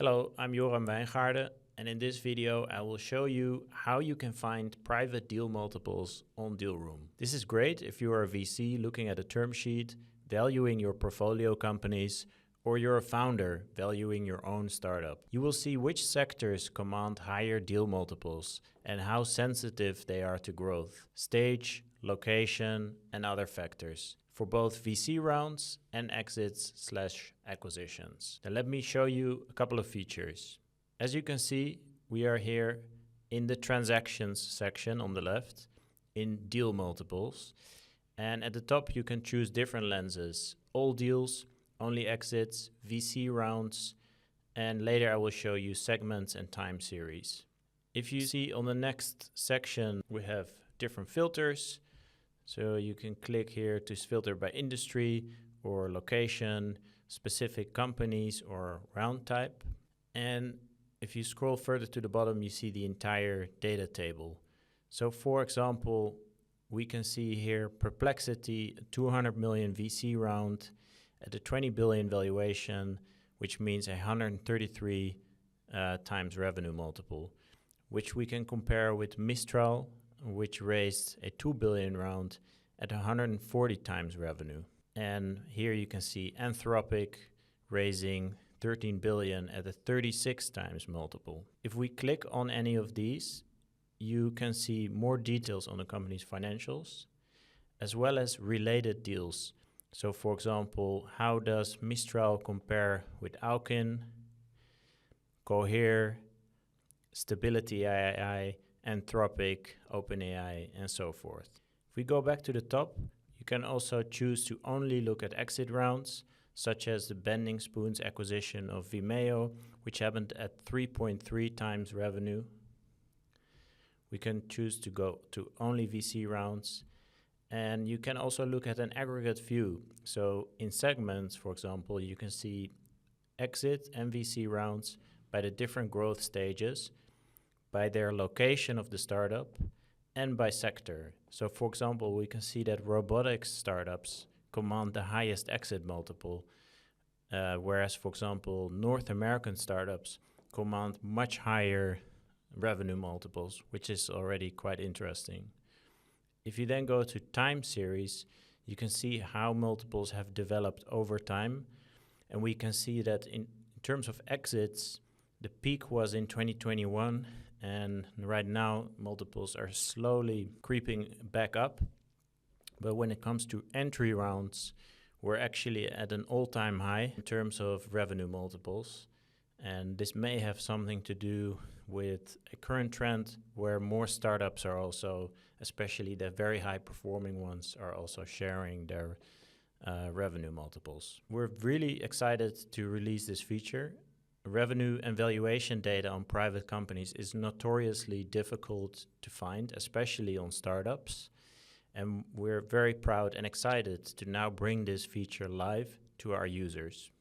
Hello, I'm Joram Wijngaarden, and in this video I will show you how you can find private deal multiples on Dealroom. This is great if you are a VC looking at a term sheet, valuing your portfolio companies, or you're a founder valuing your own startup. You will see which sectors command higher deal multiples and how sensitive they are to growth, stage, location, and other factors for both VC rounds and exits/acquisitions. Now let me show you a couple of features. As you can see, we are here in the transactions section on the left in deal multiples. And at the top, you can choose different lenses, all deals, only exits, VC rounds, and later I will show you segments and time series. If you see on the next section, we have different filters. So you can click here to filter by industry or location, specific companies or round type. And if you scroll further to the bottom, you see the entire data table. So for example, we can see here Perplexity, 200 million VC round at a 20 billion valuation, which means 133 times revenue multiple, which we can compare with Mistral, which raised a 2 billion round at 140 times revenue. And here you can see Anthropic raising 13 billion at a 36 times multiple. If we click on any of these, you can see more details on the company's financials, as well as related deals. So for example, how does Mistral compare with Alkin, Cohere, Stability AI, Anthropic, OpenAI, and so forth. If we go back to the top, you can also choose to only look at exit rounds, such as the Bending Spoons acquisition of Vimeo, which happened at 3.3 times revenue. We can choose to go to only VC rounds, and you can also look at an aggregate view. So in segments, for example, you can see exit and VC rounds by the different growth stages, by their location of the startup, and by sector. So for example, we can see that robotics startups command the highest exit multiple, whereas for example, North American startups command much higher revenue multiples, which is already quite interesting. If you then go to time series, you can see how multiples have developed over time. And we can see that in terms of exits, the peak was in 2021, and right now multiples are slowly creeping back up. But when it comes to entry rounds, we're actually at an all-time high in terms of revenue multiples. And this may have something to do with a current trend where more startups are also, especially the very high-performing ones, are also sharing their revenue multiples. We're really excited to release this feature. Revenue and valuation data on private companies is notoriously difficult to find, especially on startups. And we're very proud and excited to now bring this feature live to our users.